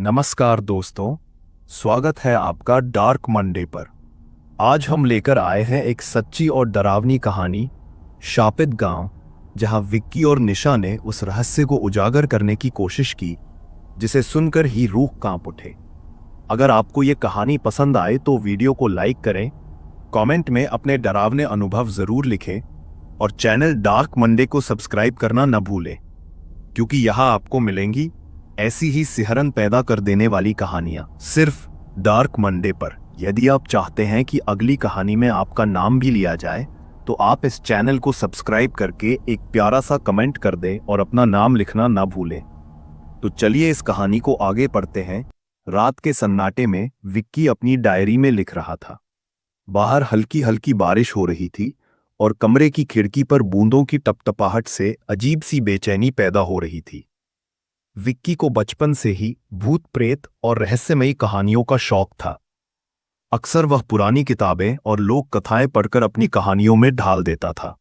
नमस्कार दोस्तों, स्वागत है आपका डार्क मंडे पर। आज हम लेकर आए हैं एक सच्ची और डरावनी कहानी, शापित गांव, जहां विक्की और निशा ने उस रहस्य को उजागर करने की कोशिश की जिसे सुनकर ही रूह कांप उठे। अगर आपको ये कहानी पसंद आए तो वीडियो को लाइक करें, कमेंट में अपने डरावने अनुभव जरूर लिखें और चैनल डार्क मंडे को सब्सक्राइब करना न भूलें, क्योंकि यहां आपको मिलेंगी ऐसी ही सिहरन पैदा कर देने वाली कहानियां सिर्फ डार्क मंडे पर। यदि आप चाहते हैं कि अगली कहानी में आपका नाम भी लिया जाए तो आप इस चैनल को सब्सक्राइब करके एक प्यारा सा कमेंट कर दें और अपना नाम लिखना ना भूलें। तो चलिए इस कहानी को आगे पढ़ते हैं। रात के सन्नाटे में विक्की अपनी डायरी में लिख रहा था। बाहर हल्की हल्की बारिश हो रही थी और कमरे की खिड़की पर बूंदों की टपटपाहट से अजीब सी बेचैनी पैदा हो रही थी। विक्की को बचपन से ही भूत प्रेत और रहस्यमयी कहानियों का शौक था। अक्सर वह पुरानी किताबें और लोक कथाएं पढ़कर अपनी कहानियों में ढाल देता था।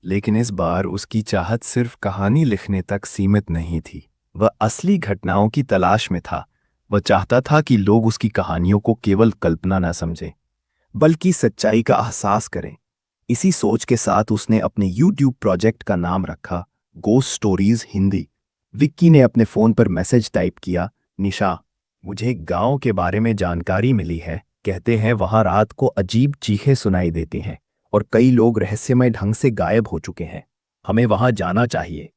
लेकिन इस बार उसकी चाहत सिर्फ कहानी लिखने तक सीमित नहीं थी। वह असली घटनाओं की तलाश में था। वह चाहता था कि लोग उसकी कहानियों को केवल कल्पना न समझें, बल्कि सच्चाई का एहसास करें। इसी सोच के साथ उसने अपने YouTube प्रोजेक्ट का नाम रखा गोस्ट स्टोरीज हिंदी। विक्की ने अपने फोन पर मैसेज टाइप किया, निशा, मुझे एक गांव के बारे में जानकारी मिली है। कहते हैं वहां रात को अजीब चीखें सुनाई देती हैं और कई लोग रहस्यमय ढंग से गायब हो चुके हैं। हमें वहां जाना चाहिए।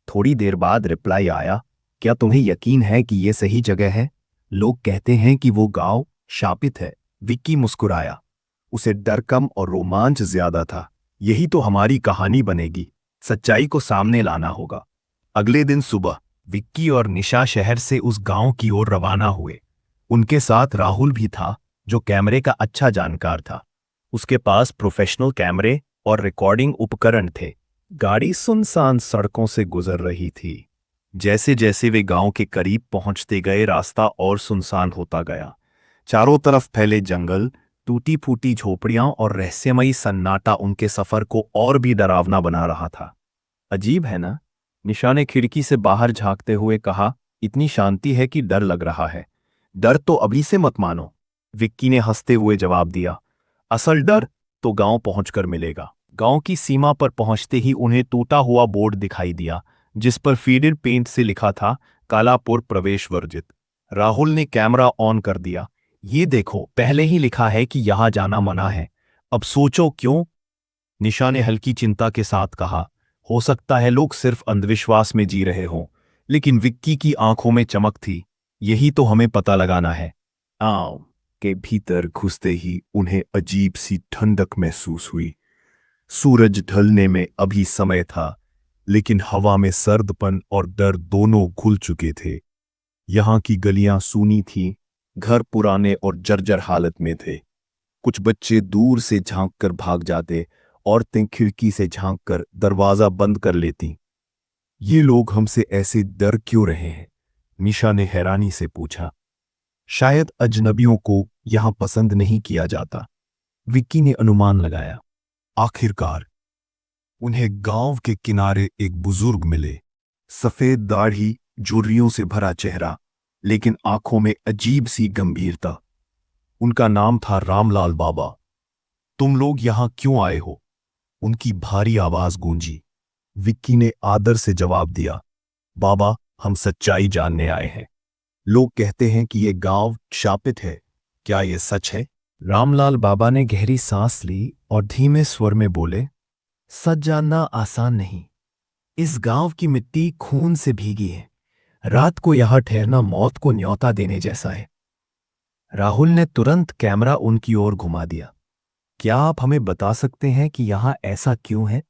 थोड़ी देर बाद रिप्लाई आया, क्या तुम्हें यकीन है कि ये सही जगह है? लोग कहते हैं कि वो गांव शापित है। विक्की मुस्कुराया। उसे डर कम और रोमांच ज्यादा था। यही तो हमारी कहानी बनेगी। सच्चाई को सामने लाना होगा। अगले दिन सुबह विक्की और निशा शहर से उस गांव की ओर रवाना हुए। उनके साथ राहुल भी था, जो कैमरे का अच्छा जानकार था। उसके पास प्रोफेशनल कैमरे और रिकॉर्डिंग उपकरण थे। गाड़ी सुनसान सड़कों से गुजर रही थी। जैसे जैसे वे गांव के करीब पहुंचते गए, रास्ता और सुनसान होता गया। चारों तरफ फैले जंगल, टूटी फूटी झोपड़ियां और रहस्यमयी सन्नाटा उनके सफर को और भी डरावना बना रहा था। अजीब है ना? निशा ने खिड़की से बाहर झांकते हुए कहा, इतनी शांति है कि डर लग रहा है। डर तो अभी से मत मानो, विक्की ने हंसते हुए जवाब दिया। असल डर तो गांव पहुंचकर मिलेगा। गांव की सीमा पर पहुंचते ही उन्हें टूटा हुआ बोर्ड दिखाई दिया, जिस पर फीडेड पेंट से लिखा था, कालापुर प्रवेश वर्जित। राहुल ने कैमरा ऑन कर दिया। ये देखो, पहले ही लिखा है कि यहां जाना मना है। अब सोचो क्यों? निशा ने हल्की चिंता के साथ कहा। हो सकता है लोग सिर्फ अंधविश्वास में जी रहे हों, लेकिन विक्की की आंखों में चमक थी। यही तो हमें पता लगाना है। गांव के भीतर घुसते ही उन्हें अजीब सी ठंडक महसूस हुई। सूरज ढलने में अभी समय था, लेकिन हवा में सर्दपन और डर दोनों घुल चुके थे। यहाँ की गलियां सूनी थीं, घर पुराने और जर्जर हालत में थे। कुछ बच्चे दूर से झांककर भाग जाते, औरतें खिड़की से झांककर दरवाजा बंद कर लेती। ये लोग हमसे ऐसे डर क्यों रहे हैं? निशा ने हैरानी से पूछा। शायद अजनबियों को यहां पसंद नहीं किया जाता, विक्की ने अनुमान लगाया। आखिरकार उन्हें गांव के किनारे एक बुजुर्ग मिले। सफेद दाढ़ी, झुर्रियों से भरा चेहरा, लेकिन आंखों में अजीब सी गंभीरता। उनका नाम था रामलाल बाबा। तुम लोग यहां क्यों आए हो? उनकी भारी आवाज गूंजी। विक्की ने आदर से जवाब दिया, बाबा, हम सच्चाई जानने आए हैं। लोग कहते हैं कि यह गांव शापित है। क्या यह सच है? रामलाल बाबा ने गहरी सांस ली और धीमे स्वर में बोले, सच जानना आसान नहीं। इस गांव की मिट्टी खून से भीगी है। रात को यहां ठहरना मौत को न्योता देने जैसा है। राहुल ने तुरंत कैमरा उनकी ओर घुमा दिया। क्या आप हमें बता सकते हैं कि यहां ऐसा क्यों है?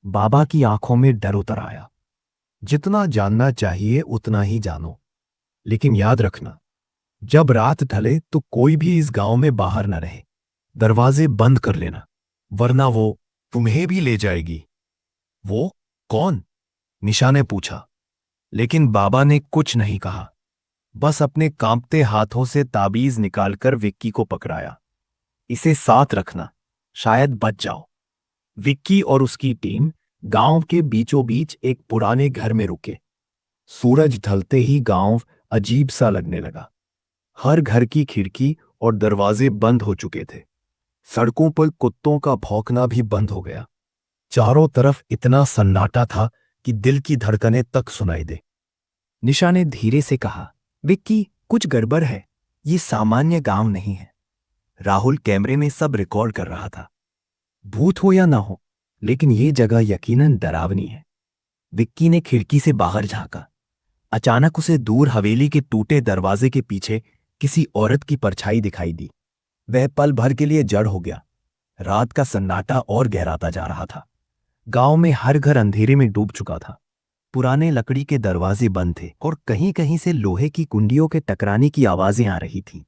बाबा की आंखों में डर उतर आया। जितना जानना चाहिए उतना ही जानो, लेकिन याद रखना, जब रात ढले तो कोई भी इस गांव में बाहर न रहे। दरवाजे बंद कर लेना, वरना वो तुम्हें भी ले जाएगी। वो कौन? निशा ने पूछा, लेकिन बाबा ने कुछ नहीं कहा। बस अपने कांपते हाथों से ताबीज निकालकर विक्की को पकड़ाया। इसे साथ रखना, शायद बच जाओ। विक्की और उसकी टीम गांव के बीचों बीच एक पुराने घर में रुके। सूरज ढलते ही गांव अजीब सा लगने लगा। हर घर की खिड़की और दरवाजे बंद हो चुके थे। सड़कों पर कुत्तों का भौंकना भी बंद हो गया। चारों तरफ इतना सन्नाटा था कि दिल की धड़कनें तक सुनाई दे। निशा ने धीरे से कहा, विक्की, कुछ गड़बड़ है। ये सामान्य गांव नहीं है। राहुल कैमरे में सब रिकॉर्ड कर रहा था। भूत हो या ना हो, लेकिन ये जगह यकीनन डरावनी है। विक्की ने खिड़की से बाहर झांका। अचानक उसे दूर हवेली के टूटे दरवाजे के पीछे किसी औरत की परछाई दिखाई दी। वह पल भर के लिए जड़ हो गया। रात का सन्नाटा और गहराता जा रहा था। गांव में हर घर अंधेरे में डूब चुका था। पुराने लकड़ी के दरवाजे बंद थे और कहीं कहीं से लोहे की कुंडियों के टकराने की आवाजें आ रही थीं।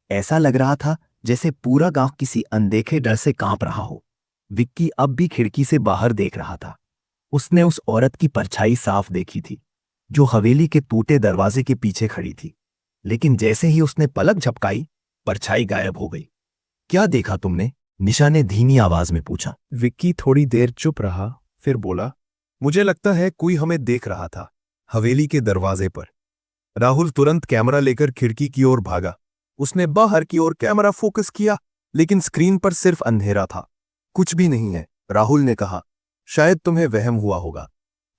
ऐसा लग रहा था जैसे पूरा गांव किसी अनदेखे डर से कांप रहा हो। विक्की अब भी खिड़की से बाहर देख रहा था। उसने उस औरत की परछाई साफ देखी थी, जो हवेली के टूटे दरवाजे के पीछे खड़ी थी। लेकिन जैसे ही उसने पलक झपकाई, परछाई गायब हो गई। क्या देखा तुमने? निशा ने धीमी आवाज में पूछा। विक्की थोड़ी देर चुप रहा, फिर बोला, मुझे लगता है कोई हमें देख रहा था, हवेली के दरवाजे पर। राहुल तुरंत कैमरा लेकर खिड़की की ओर भागा। उसने बाहर की ओर कैमरा फोकस किया, लेकिन स्क्रीन पर सिर्फ अंधेरा था। कुछ भी नहीं है, राहुल ने कहा। शायद तुम्हें वहम हुआ होगा।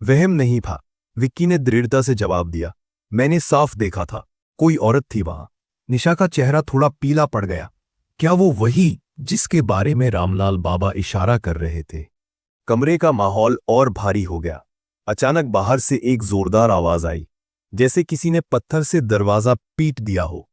वहम नहीं था, विक्की ने दृढ़ता से जवाब दिया। मैंने साफ देखा था, कोई औरत थी वहां। निशा का चेहरा थोड़ा पीला पड़ गया। क्या वो वही जिसके बारे में रामलाल बाबा इशारा कर रहे थे? कमरे का माहौल और भारी हो गया। अचानक बाहर से एक जोरदार आवाज आई, जैसे किसी ने पत्थर से दरवाजा पीट दिया हो।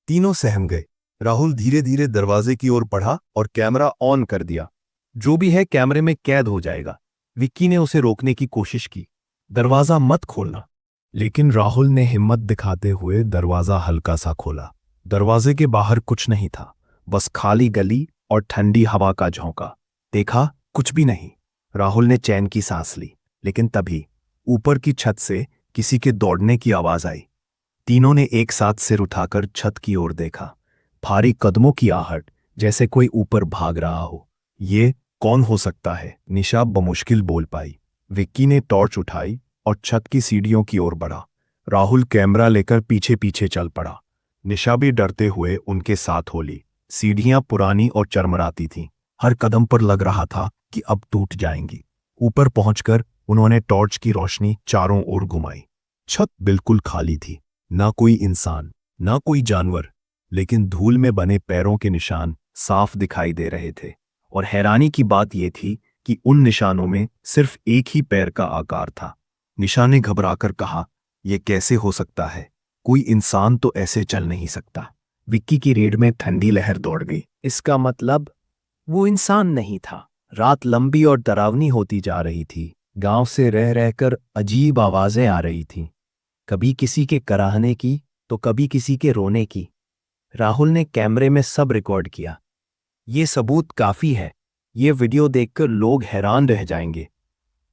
तीनों सहम गए। राहुल धीरे धीरे दरवाजे की ओर बढ़ा और कैमरा ऑन कर दिया। जो भी है कैमरे में कैद हो जाएगा। विक्की ने उसे रोकने की कोशिश की, दरवाजा मत खोलना। लेकिन राहुल ने हिम्मत दिखाते हुए दरवाजा हल्का सा खोला। दरवाजे के बाहर कुछ नहीं था, बस खाली गली और ठंडी हवा का झोंका। देखा, कुछ भी नहीं। राहुल ने चैन की सांस ली, लेकिन तभी ऊपर की छत से किसी के दौड़ने की आवाज आई। तीनों ने एक साथ सिर उठाकर छत की ओर देखा। भारी कदमों की आहट, जैसे कोई ऊपर भाग रहा हो। ये कौन हो सकता है? निशा बमुश्किल बोल पाई। विक्की ने टॉर्च उठाई और छत की सीढ़ियों की ओर बढ़ा। राहुल कैमरा लेकर पीछे पीछे चल पड़ा। निशा भी डरते हुए उनके साथ हो ली। सीढ़ियां पुरानी और चरमराती थीं। हर कदम पर लग रहा था कि अब टूट जाएंगी। ऊपर पहुंचकर उन्होंने टॉर्च की रोशनी चारों ओर घुमाई। छत बिल्कुल खाली थी। ना कोई इंसान, ना कोई जानवर, लेकिन धूल में बने पैरों के निशान साफ दिखाई दे रहे थे। और हैरानी की बात यह थी कि उन निशानों में सिर्फ एक ही पैर का आकार था। निशा ने घबराकर कहा, यह कैसे हो सकता है? कोई इंसान तो ऐसे चल नहीं सकता। विक्की की रीढ़ में ठंडी लहर दौड़ गई। इसका मतलब वो इंसान नहीं था। रात लंबी और डरावनी होती जा रही थी। गांव से रह रहकर अजीब आवाजें आ रही थीं, कभी किसी के कराहने की तो कभी किसी के रोने की। राहुल ने कैमरे में सब रिकॉर्ड किया। ये सबूत काफी है। ये वीडियो देखकर लोग हैरान रह जाएंगे।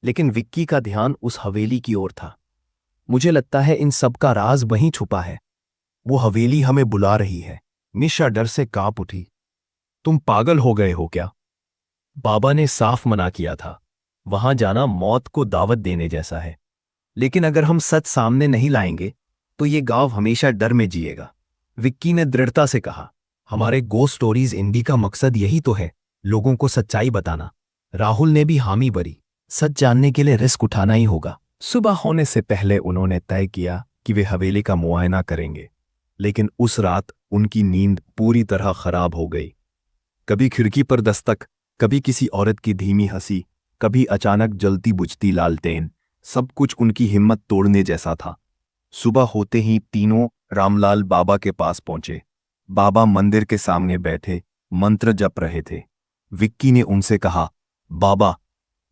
लेकिन विक्की का ध्यान उस हवेली की ओर था। मुझे लगता है इन सब का राज वहीं छुपा है। वो हवेली हमें बुला रही है। निशा डर से कांप उठी। तुम पागल हो गए हो क्या? बाबा ने साफ मना किया था। वहां जाना मौत को दावत देने जैसा है। लेकिन अगर हम सच सामने नहीं लाएंगे तो ये गांव हमेशा डर में जिएगा। विक्की ने दृढ़ता से कहा, हमारे गोस्ट स्टोरीज इंडी का मकसद यही तो है, लोगों को सच्चाई बताना। राहुल ने भी हामी भरी। सच जानने के लिए रिस्क उठाना ही होगा। सुबह होने से पहले उन्होंने तय किया कि वे हवेली का मुआयना करेंगे। लेकिन उस रात उनकी नींद पूरी तरह खराब हो गई। कभी खिड़की पर दस्तक, कभी किसी औरत की धीमी हंसी, कभी अचानक जलती बुझती लालटेन। सब कुछ उनकी हिम्मत तोड़ने जैसा था। सुबह होते ही तीनों रामलाल बाबा के पास पहुंचे। बाबा मंदिर के सामने बैठे मंत्र जप रहे थे। विक्की ने उनसे कहा, बाबा,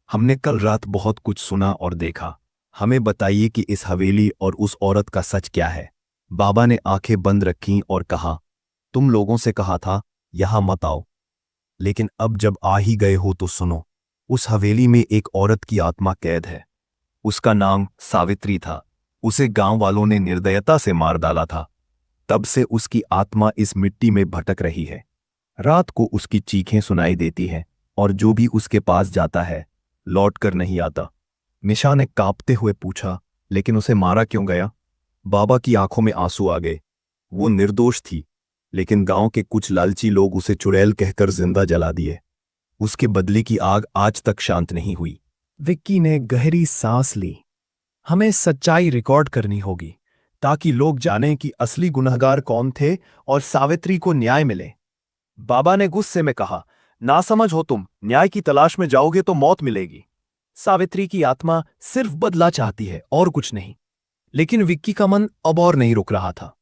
हमने कल रात बहुत कुछ सुना और देखा। हमें बताइए कि इस हवेली और उस औरत का सच क्या है। बाबा ने आंखें बंद रखीं और कहा, तुम लोगों से कहा था यहां मत आओ, लेकिन अब जब आ ही गए हो तो सुनो। उस हवेली में एक औरत की आत्मा कैद है। उसका नाम सावित्री था। उसे गांव वालों ने निर्दयता से मार डाला था। तब से उसकी आत्मा इस मिट्टी में भटक रही है। रात को उसकी चीखें सुनाई देती हैं और जो भी उसके पास जाता है लौट कर नहीं आता। निशा ने कांपते हुए पूछा, लेकिन उसे मारा क्यों गया? बाबा की आंखों में आंसू आ गए। वो निर्दोष थी, लेकिन गांव के कुछ लालची लोग उसे चुड़ैल कहकर जिंदा जला दिए। उसके बदले की आग आज तक शांत नहीं हुई। विक्की ने गहरी सांस ली। हमें सच्चाई रिकॉर्ड करनी होगी, ताकि लोग जानें कि असली गुनहगार कौन थे और सावित्री को न्याय मिले। बाबा ने गुस्से में कहा, नासमझ हो तुम, न्याय की तलाश में जाओगे तो मौत मिलेगी। सावित्री की आत्मा सिर्फ बदला चाहती है और कुछ नहीं। लेकिन विक्की का मन अब और नहीं रुक रहा था।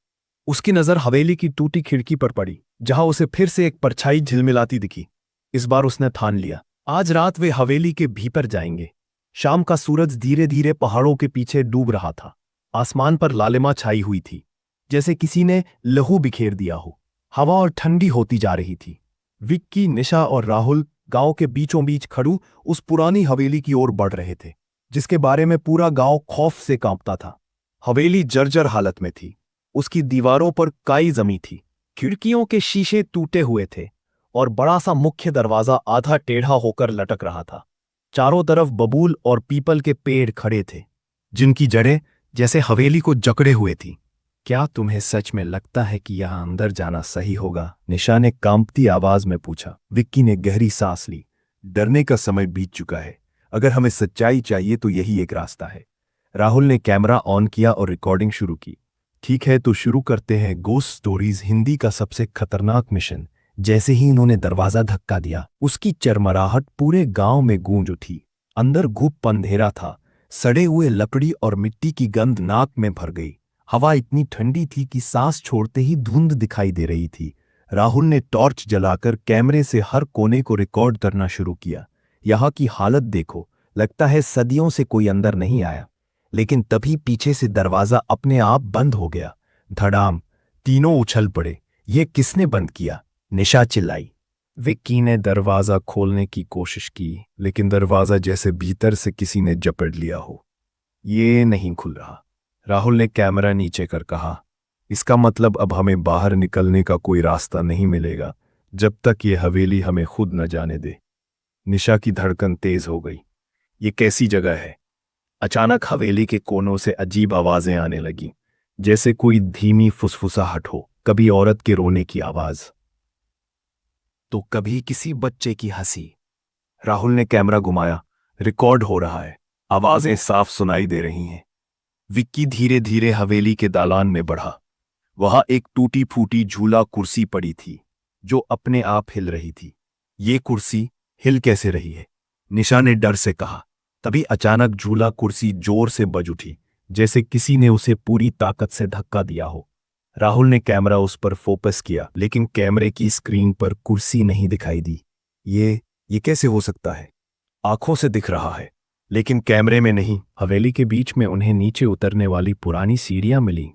उसकी नजर हवेली की टूटी खिड़की पर पड़ी, जहां उसे फिर से एक परछाई झिलमिलाती दिखी। इस बार उसने ठान लिया, आज रात वे हवेली के भीतर जाएंगे। शाम का सूरज धीरे धीरे पहाड़ों के पीछे डूब रहा था। आसमान पर लालिमा छाई हुई थी, जैसे किसी ने लहू बिखेर दिया हो। हवा और ठंडी होती जा रही थी। विक्की, निशा और राहुल गांव के बीचों बीच खड़ू उस पुरानी हवेली की ओर बढ़ रहे थे, जिसके बारे में पूरा गांव खौफ से कांपता था। हवेली जर्जर हालत में थी। उसकी दीवारों पर काई जमी थी, खिड़कियों के शीशे टूटे हुए थे और बड़ा सा मुख्य दरवाजा आधा टेढ़ा होकर लटक रहा था। चारों तरफ बबूल और पीपल के पेड़ खड़े थे, जिनकी जड़ें जैसे हवेली को जकड़े हुए थी। क्या तुम्हें सच में लगता है कि यहां अंदर जाना सही होगा? निशा ने कांपती आवाज में पूछा। विक्की ने गहरी सांस ली। डरने का समय बीत चुका है। अगर हमें सच्चाई चाहिए तो यही एक रास्ता है। राहुल ने कैमरा ऑन किया और रिकॉर्डिंग शुरू की। ठीक है, तो शुरू करते हैं गोस्ट स्टोरीज हिंदी का सबसे खतरनाक मिशन। जैसे ही इन्होंने दरवाजा धक्का दिया, उसकी चरमराहट पूरे गांव में गूंज उठी। अंदर गुप्त अंधेरा था। सड़े हुए लकड़ी और मिट्टी की गंध नाक में भर गई। हवा इतनी ठंडी थी कि सांस छोड़ते ही धुंध दिखाई दे रही थी। राहुल ने टॉर्च जलाकर कैमरे से हर कोने को रिकॉर्ड करना शुरू किया। यहाँ की हालत देखो, लगता है सदियों से कोई अंदर नहीं आया। लेकिन तभी पीछे से दरवाजा अपने आप बंद हो गया। धड़ाम, तीनों उछल पड़े। ये किसने बंद किया? निशा चिल्लाई। विक्की ने दरवाजा खोलने की कोशिश की, लेकिन दरवाजा जैसे भीतर से किसी ने जपट लिया हो। ये नहीं खुल रहा। राहुल ने कैमरा नीचे कर कहा, इसका मतलब अब हमें बाहर निकलने का कोई रास्ता नहीं मिलेगा जब तक ये हवेली हमें खुद न जाने दे। निशा की धड़कन तेज हो गई। ये कैसी जगह है? अचानक हवेली के कोनों से अजीब आवाजें आने लगीं, जैसे कोई धीमी फुसफुसाहट हो। कभी औरत के रोने की आवाज, तो कभी किसी बच्चे की हंसी। राहुल ने कैमरा घुमाया। रिकॉर्ड हो रहा है। आवाजें साफ सुनाई दे रही हैं। विक्की धीरे धीरे हवेली के दालान में बढ़ा। वहां एक टूटी फूटी झूला कुर्सी पड़ी थी, जो अपने आप हिल रही थी। ये कुर्सी हिल कैसे रही है? निशा ने डर से कहा। तभी अचानक झूला कुर्सी जोर से बज उठी, जैसे किसी ने उसे पूरी ताकत से धक्का दिया हो। राहुल ने कैमरा उस पर फोकस किया, लेकिन कैमरे की स्क्रीन पर कुर्सी नहीं दिखाई दी। ये कैसे हो सकता है? आंखों से दिख रहा है, लेकिन कैमरे में नहीं। हवेली के बीच में उन्हें नीचे उतरने वाली पुरानी सीढ़ियां मिली।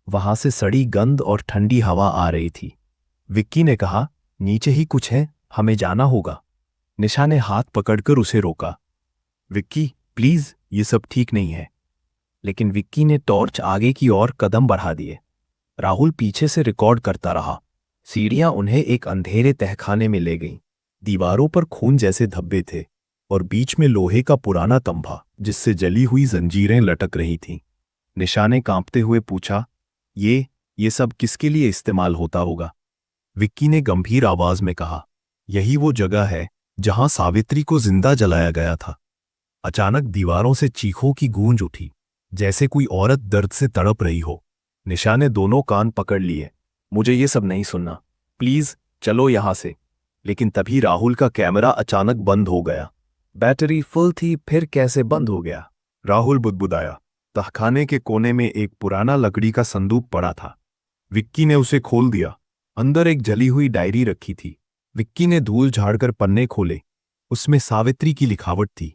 वहां से सड़ी गंध और ठंडी हवा आ रही थी। विक्की ने कहा, नीचे ही कुछ है, हमें जाना होगा। निशा ने हाथ पकड़कर उसे रोका। विक्की, प्लीज, ये सब ठीक नहीं है। लेकिन विक्की ने टॉर्च आगे की ओर कदम बढ़ा दिए। राहुल पीछे से रिकॉर्ड करता रहा। सीढ़ियां उन्हें एक अंधेरे तहखाने में ले गईं। दीवारों पर खून जैसे धब्बे थे और बीच में लोहे का पुराना तंबा, जिससे जली हुई जंजीरें लटक रही थीं। निशा ने कांपते हुए पूछा, ये सब किसके लिए इस्तेमाल होता होगा? विक्की ने गंभीर आवाज में कहा, यही वो जगह है जहां सावित्री को जिंदा जलाया गया था। अचानक दीवारों से चीखों की गूंज उठी, जैसे कोई औरत दर्द से तड़प रही हो। निशा ने दोनों कान पकड़ लिए। मुझे ये सब नहीं सुनना, प्लीज चलो यहां से। लेकिन तभी राहुल का कैमरा अचानक बंद हो गया। बैटरी फुल थी, फिर कैसे बंद हो गया? राहुल बुदबुदाया। तहखाने के कोने में एक पुराना लकड़ी का संदूक पड़ा था। विक्की ने उसे खोल दिया। अंदर एक जली हुई डायरी रखी थी। विक्की ने धूल झाड़कर पन्ने खोले। उसमें सावित्री की लिखावट थी।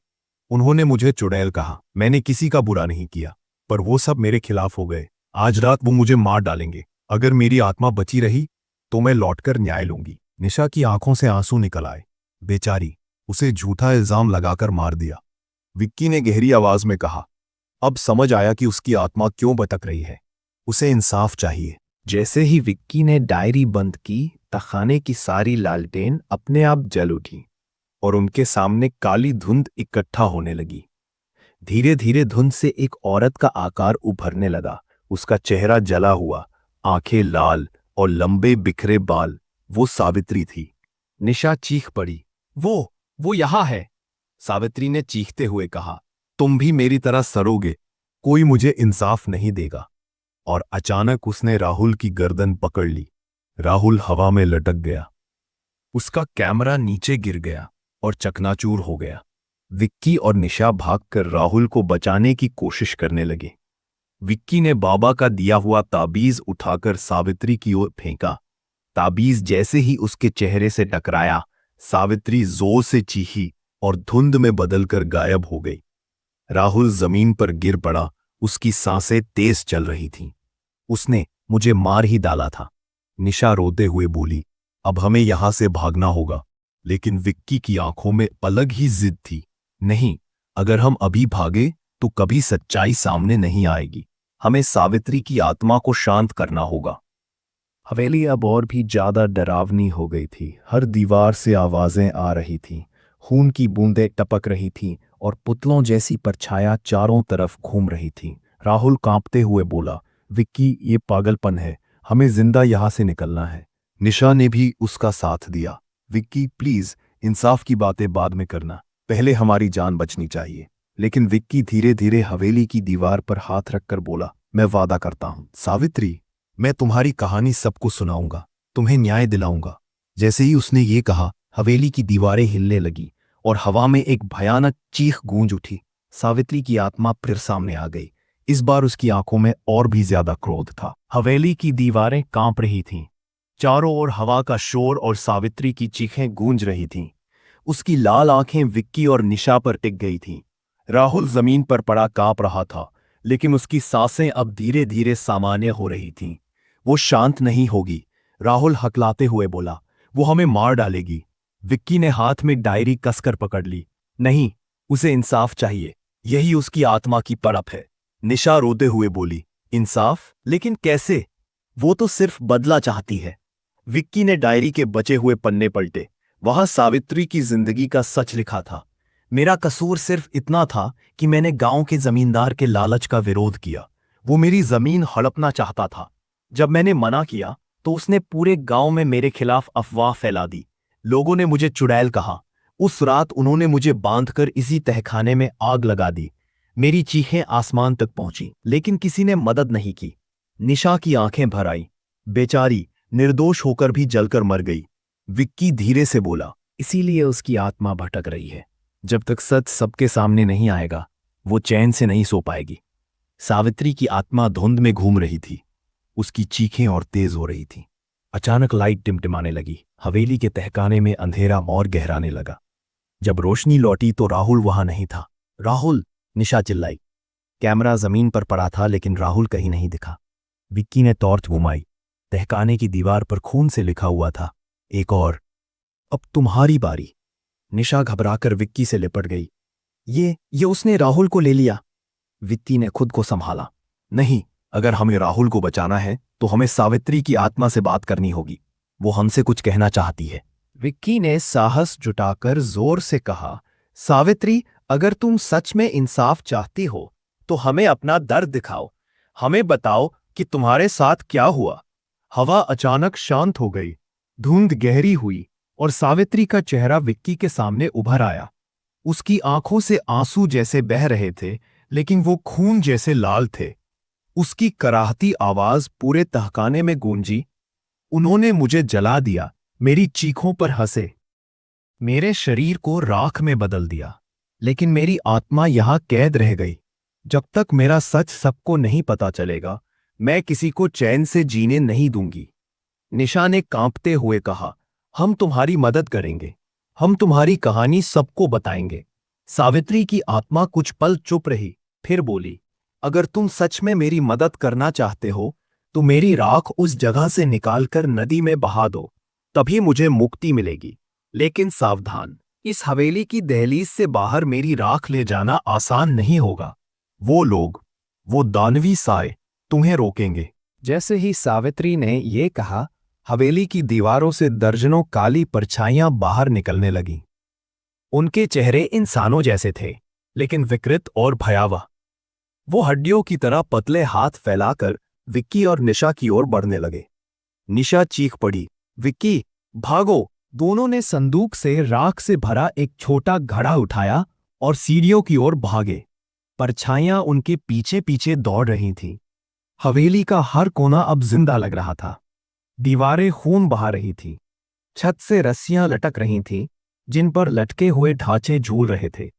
उन्होंने मुझे चुड़ैल कहा। मैंने किसी का बुरा नहीं किया, पर वो सब मेरे खिलाफ हो गए। आज रात वो मुझे मार डालेंगे। अगर मेरी आत्मा बची रही तो मैं लौटकर न्याय लूंगी। निशा की आंखों से आंसू निकल आए। बेचारी, उसे झूठा इल्जाम लगाकर मार दिया। विक्की ने गहरी आवाज में कहा, अब समझ आया कि उसकी आत्मा क्यों भटक रही है। उसे इंसाफ चाहिए। जैसे ही विक्की ने डायरी बंद की, तहखाने की सारी लालटेन अपने आप जल उठी और उनके सामने काली धुंध इकट्ठा होने लगी। धीरे धीरे धुंध से एक औरत का आकार उभरने लगा। उसका चेहरा जला हुआ, आंखें लाल और लंबे बिखरे बाल। वो सावित्री थी। निशा चीख पड़ी, वो यहां है। सावित्री ने चीखते हुए कहा, तुम भी मेरी तरह सरोगे, कोई मुझे इंसाफ नहीं देगा। और अचानक उसने राहुल की गर्दन पकड़ ली। राहुल हवा में लटक गया। उसका कैमरा नीचे गिर गया और चकनाचूर हो गया। विक्की और निशा भागकर राहुल को बचाने की कोशिश करने लगे। विक्की ने बाबा का दिया हुआ ताबीज उठाकर सावित्री की ओर फेंका। ताबीज जैसे ही उसके चेहरे से टकराया, सावित्री जोर से चीखी और धुंध में बदलकर गायब हो गई। राहुल जमीन पर गिर पड़ा। उसकी सांसें तेज चल रही थीं। उसने मुझे मार ही डाला था, निशा रोते हुए बोली। अब हमें यहां से भागना होगा। लेकिन विक्की की आंखों में अलग ही जिद थी। नहीं, अगर हम अभी भागे तो कभी सच्चाई सामने नहीं आएगी। हमें सावित्री की आत्मा को शांत करना होगा। हवेली अब और भी ज्यादा डरावनी हो गई थी। हर दीवार से आवाजें आ रही थीं, खून की बूंदें टपक रही थीं और पुतलों जैसी परछाया चारों तरफ घूम रही थी। राहुल कांपते हुए बोला, विक्की, ये पागलपन है, हमें जिंदा यहां से निकलना है। निशा ने भी उसका साथ दिया। विक्की प्लीज, इंसाफ की बातें बाद में करना, पहले हमारी जान बचनी चाहिए। लेकिन विक्की धीरे धीरे हवेली की दीवार पर हाथ रखकर बोला, मैं वादा करता हूं सावित्री, मैं तुम्हारी कहानी सबको सुनाऊंगा, तुम्हें न्याय दिलाऊंगा। जैसे ही उसने ये कहा, हवेली की दीवारें हिलने लगी और हवा में एक भयानक चीख गूंज उठी। सावित्री की आत्मा फिर सामने आ गई। इस बार उसकी आंखों में और भी ज्यादा क्रोध था। हवेली की दीवारें कांप रही थीं। चारों ओर हवा का शोर और सावित्री की चीखें गूंज रही थीं। उसकी लाल आंखें विक्की और निशा पर टिक गई थीं। राहुल जमीन पर पड़ा कांप रहा था, लेकिन उसकी सांसें अब धीरे धीरे सामान्य हो रही थीं। वो शांत नहीं होगी। राहुल हकलाते हुए बोला, वो हमें मार डालेगी। विक्की ने हाथ में डायरी कसकर पकड़ ली। नहीं, उसे इंसाफ चाहिए, यही उसकी आत्मा की परख है। निशा रोते हुए बोली, इंसाफ? लेकिन कैसे? वो तो सिर्फ बदला चाहती है। विक्की ने डायरी के बचे हुए पन्ने पलटे। वहां सावित्री की जिंदगी का सच लिखा था। मेरा कसूर सिर्फ इतना था कि मैंने गांव के जमींदार के लालच का विरोध किया। वो मेरी जमीन हड़पना चाहता था। जब मैंने मना किया तो उसने पूरे गांव में मेरे खिलाफ अफवाह फैला दी। लोगों ने मुझे चुड़ैल कहा। उस रात उन्होंने मुझे बांधकर इसी तहखाने में आग लगा दी। मेरी चीखें आसमान तक पहुंची, लेकिन किसी ने मदद नहीं की। निशा की आंखें भर आई। बेचारी निर्दोष होकर भी जलकर मर गई। विक्की धीरे से बोला, इसीलिए उसकी आत्मा भटक रही है। जब तक सच सबके सामने नहीं आएगा, वो चैन से नहीं सो पाएगी। सावित्री की आत्मा धुंध में घूम रही थी। उसकी चीखें और तेज हो रही थीं। अचानक लाइट टिमटिमाने लगी। हवेली के तहखाने में अंधेरा और गहराने लगा। जब रोशनी लौटी तो राहुल वहां नहीं था। राहुल! निशा चिल्लाई। कैमरा जमीन पर पड़ा था, लेकिन राहुल कहीं नहीं दिखा। विक्की ने टॉर्च घुमाई। तहखाने की दीवार पर खून से लिखा हुआ था, एक और, अब तुम्हारी बारी। निशा घबराकर विक्की से लिपट गई। ये उसने राहुल को ले लिया। विक्की ने खुद को संभाला। नहीं, अगर हमें राहुल को बचाना है तो हमें सावित्री की आत्मा से बात करनी होगी। वो हमसे कुछ कहना चाहती है। विक्की ने साहस जुटाकर जोर से कहा, सावित्री, अगर तुम सच में इंसाफ चाहती हो तो हमें अपना दर्द दिखाओ। हमें बताओ कि तुम्हारे साथ क्या हुआ। हवा अचानक शांत हो गई। धुंध गहरी हुई और सावित्री का चेहरा विक्की के सामने उभर आया। उसकी आंखों से आंसू जैसे बह रहे थे, लेकिन वो खून जैसे लाल थे। उसकी कराहती आवाज पूरे तहखाने में गूंजी, उन्होंने मुझे जला दिया, मेरी चीखों पर हंसे, मेरे शरीर को राख में बदल दिया, लेकिन मेरी आत्मा यहां कैद रह गई। जब तक मेरा सच सबको नहीं पता चलेगा, मैं किसी को चैन से जीने नहीं दूंगी। निशा ने कांपते हुए कहा, हम तुम्हारी मदद करेंगे, हम तुम्हारी कहानी सबको बताएंगे। सावित्री की आत्मा कुछ पल चुप रही, फिर बोली, अगर तुम सच में मेरी मदद करना चाहते हो तो मेरी राख उस जगह से निकालकर नदी में बहा दो, तभी मुझे मुक्ति मिलेगी। लेकिन सावधान, इस हवेली की दहलीज से बाहर मेरी राख ले जाना आसान नहीं होगा। वो लोग, वो दानवी साए तुम्हें रोकेंगे। जैसे ही सावित्री ने ये कहा, हवेली की दीवारों से दर्जनों काली परछाइयां बाहर निकलने लगीं। उनके चेहरे इंसानों जैसे थे, लेकिन विकृत और भयावह। वो हड्डियों की तरह पतले हाथ फैलाकर विक्की और निशा की ओर बढ़ने लगे। निशा चीख पड़ी, विक्की भागो। दोनों ने संदूक से राख से भरा एक छोटा घड़ा उठाया और सीढ़ियों की ओर भागे। परछाइयां उनके पीछे पीछे दौड़ रही थीं। हवेली का हर कोना अब जिंदा लग रहा था। दीवारें खून बहा रही थीं। छत से रस्सियां लटक रही थीं, जिन पर लटके हुए ढांचे झूल रहे थे।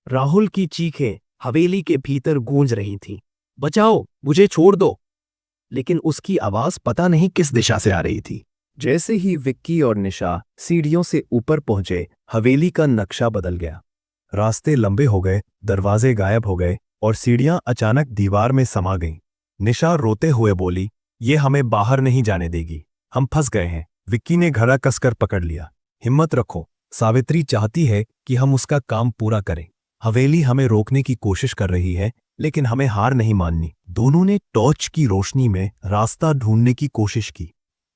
राहुल की चीखें हवेली के भीतर गूंज रही थीं, बचाओ, मुझे छोड़ दो। लेकिन उसकी आवाज पता नहीं किस दिशा से आ रही थी। जैसे ही विक्की और निशा सीढ़ियों से ऊपर पहुंचे, हवेली का नक्शा बदल गया। रास्ते लंबे हो गए, दरवाजे गायब हो गए और सीढ़ियां अचानक दीवार में समा गईं। निशा रोते हुए बोली, ये हमें बाहर नहीं जाने देगी, हम फंस गए हैं। विक्की ने घड़ा कसकर पकड़ लिया। हिम्मत रखो, सावित्री चाहती है कि हम उसका काम पूरा करें। हवेली हमें रोकने की कोशिश कर रही है, लेकिन हमें हार नहीं माननी। दोनों ने टॉर्च की रोशनी में रास्ता ढूंढने की कोशिश की।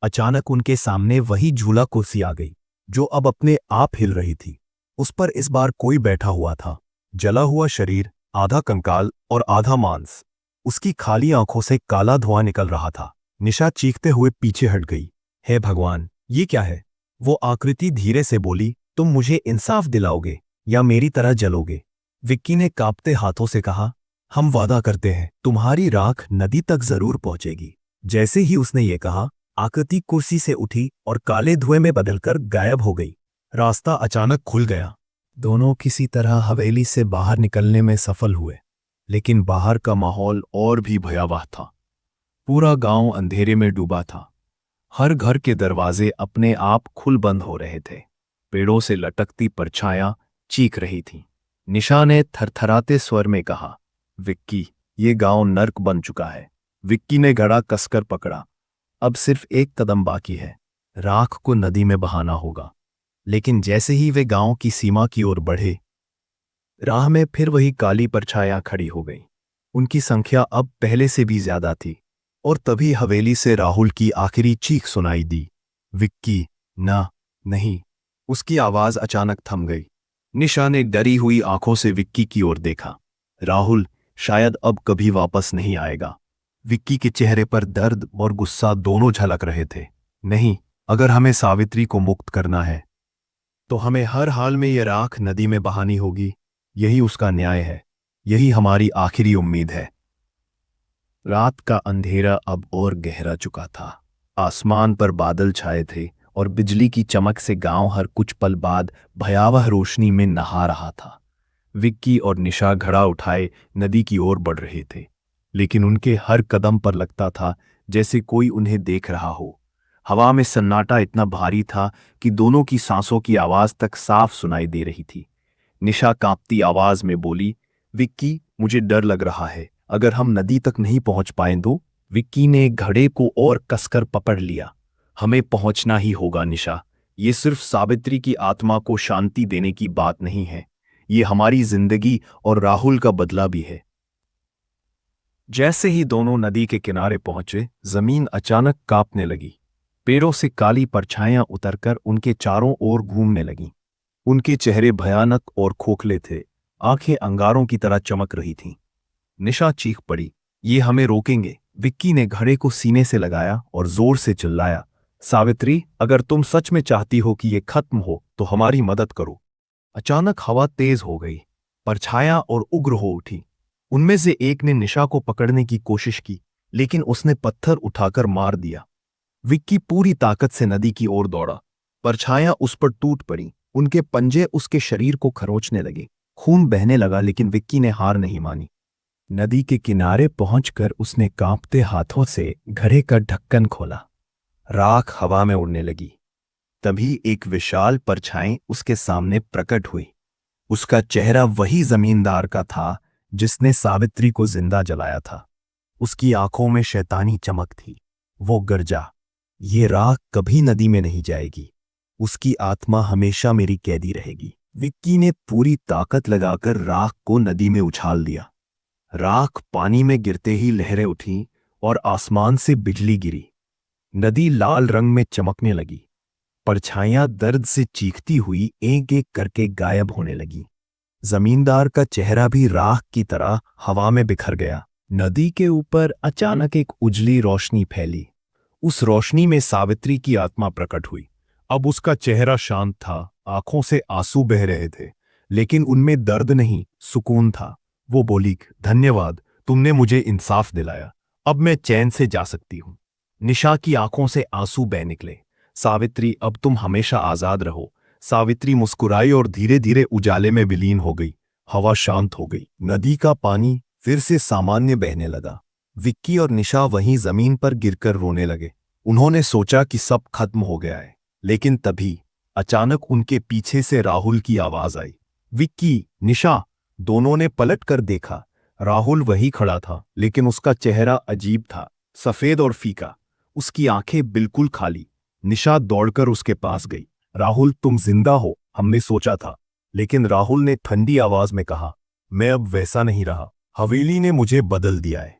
अचानक उनके सामने वही झूला कुर्सी आ गई, जो अब अपने आप हिल रही थी। उस पर इस बार कोई बैठा हुआ था, जला हुआ शरीर, आधा कंकाल और आधा मांस। उसकी खाली आंखों से काला धुआं निकल रहा था। निशा चीखते हुए पीछे हट गई। हे भगवान, ये क्या है? वो आकृति धीरे से बोली, तुम मुझे इंसाफ दिलाओगे या मेरी तरह जलोगे? विक्की ने कांपते हाथों से कहा, हम वादा करते हैं, तुम्हारी राख नदी तक जरूर पहुंचेगी। जैसे ही उसने ये कहा, आकृति कुर्सी से उठी और काले धुएं में बदलकर गायब हो गई। रास्ता अचानक खुल गया। दोनों किसी तरह हवेली से बाहर निकलने में सफल हुए, लेकिन बाहर का माहौल और भी भयावह था। पूरा गांव अंधेरे में डूबा था। हर घर के दरवाजे अपने आप खुल बंद हो रहे थे। पेड़ों से लटकती परछायां चीख रही थीं। निशा ने थरथराते स्वर में कहा, विक्की, ये गांव नर्क बन चुका है। विक्की ने घड़ा कसकर पकड़ा। अब सिर्फ एक कदम बाकी है, राख को नदी में बहाना होगा। लेकिन जैसे ही वे गांव की सीमा की ओर बढ़े, राह में फिर वही काली परछायां खड़ी हो गई। उनकी संख्या अब पहले से भी ज्यादा थी। और तभी हवेली से राहुल की आखिरी चीख सुनाई दी, विक्की, ना, नहीं। उसकी आवाज अचानक थम गई। निशा ने डरी हुई आंखों से विक्की की ओर देखा। राहुल शायद अब कभी वापस नहीं आएगा। विक्की के चेहरे पर दर्द और गुस्सा दोनों झलक रहे थे। नहीं, अगर हमें सावित्री को मुक्त करना है, तो हमें हर हाल में यह राख नदी में बहानी होगी। यही उसका न्याय है, यही हमारी आखिरी उम्मीद है। रात का अंधेरा अब और गहरा चुका था। आसमान पर बादल छाए थे और बिजली की चमक से गांव हर कुछ पल बाद भयावह रोशनी में नहा रहा था। विक्की और निशा घड़ा उठाए नदी की ओर बढ़ रहे थे, लेकिन उनके हर कदम पर लगता था जैसे कोई उन्हें देख रहा हो। हवा में सन्नाटा इतना भारी था कि दोनों की सांसों की आवाज तक साफ सुनाई दे रही थी। निशा कांपती आवाज में बोली, विक्की, मुझे डर लग रहा है, अगर हम नदी तक नहीं पहुंच पाए तो? विक्की ने घड़े को और कसकर पकड़ लिया। हमें पहुंचना ही होगा निशा। ये सिर्फ सावित्री की आत्मा को शांति देने की बात नहीं है, ये हमारी जिंदगी और राहुल का बदला भी है। जैसे ही दोनों नदी के किनारे पहुंचे, जमीन अचानक कांपने लगी। पेड़ों से काली परछाइयां उतरकर उनके चारों ओर घूमने लगीं। उनके चेहरे भयानक और खोखले थे, आंखें अंगारों की तरह चमक रही थीं। निशा चीख पड़ी, ये हमें रोकेंगे। विक्की ने घड़े को सीने से लगाया और जोर से चिल्लाया, सावित्री, अगर तुम सच में चाहती हो कि ये खत्म हो तो हमारी मदद करो। अचानक हवा तेज हो गई, परछायां और उग्र हो उठी। उनमें से एक ने निशा को पकड़ने की कोशिश की, लेकिन उसने पत्थर उठाकर मार दिया। विक्की पूरी ताकत से नदी की ओर दौड़ा। परछायां उस पर टूट पड़ी, उनके पंजे उसके शरीर को खरोंचने लगे। खून बहने लगा, लेकिन विक्की ने हार नहीं मानी। नदी के किनारे पहुंचकर उसने कांपते हाथों से घड़े का ढक्कन खोला। राख हवा में उड़ने लगी। तभी एक विशाल परछाई उसके सामने प्रकट हुई। उसका चेहरा वही जमींदार का था जिसने सावित्री को जिंदा जलाया था। उसकी आंखों में शैतानी चमक थी। वो गरजा, ये राख कभी नदी में नहीं जाएगी, उसकी आत्मा हमेशा मेरी कैदी रहेगी। विक्की ने पूरी ताकत लगाकर राख को नदी में उछाल दिया। राख पानी में गिरते ही लहरें उठीं और आसमान से बिजली गिरी। नदी लाल रंग में चमकने लगी। परछाइयां दर्द से चीखती हुई एक एक करके गायब होने लगी। जमींदार का चेहरा भी राख की तरह हवा में बिखर गया। नदी के ऊपर अचानक एक उजली रोशनी फैली। उस रोशनी में सावित्री की आत्मा प्रकट हुई। अब उसका चेहरा शांत था, आंखों से आंसू बह रहे थे, लेकिन उनमें दर्द नहीं, सुकून था। वो बोली, धन्यवाद, तुमने मुझे इंसाफ दिलाया। अब मैं चैन से जा सकती हूँ। निशा की आंखों से आंसू बह निकले। सावित्री, अब तुम हमेशा आजाद रहो। सावित्री मुस्कुराई और धीरे धीरे उजाले में विलीन हो गई। हवा शांत हो गई। नदी का पानी फिर से सामान्य बहने लगा। विक्की और निशा वहीं जमीन पर गिरकर रोने लगे। उन्होंने सोचा कि सब खत्म हो गया है, लेकिन तभी अचानक उनके पीछे से राहुल की आवाज आई। विक्की, निशा, दोनों ने पलट कर देखा। राहुल वही खड़ा था, लेकिन उसका चेहरा अजीब था, सफेद और फीका। उसकी आंखें बिल्कुल खाली। निशा दौड़कर उसके पास गई। राहुल, तुम जिंदा हो, हमने सोचा था। लेकिन राहुल ने ठंडी आवाज में कहा, मैं अब वैसा नहीं रहा। हवेली ने मुझे बदल दिया है।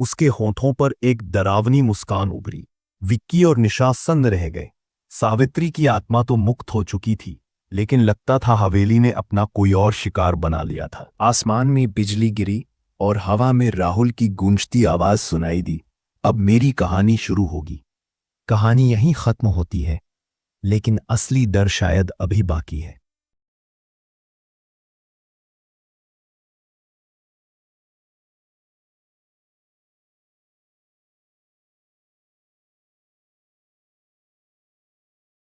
उसके होठों पर एक डरावनी मुस्कान उभरी। विक्की और निशा सन्न रह गए। सावित्री की आत्मा तो मुक्त हो चुकी थी, लेकिन लगता था हवेली ने अपना कोई और शिकार बना लिया था। आसमान में बिजली गिरी और हवा में राहुल की गूंजती आवाज सुनाई दी। अब मेरी कहानी शुरू होगी। कहानी यहीं खत्म होती है, लेकिन असली डर शायद अभी बाकी है।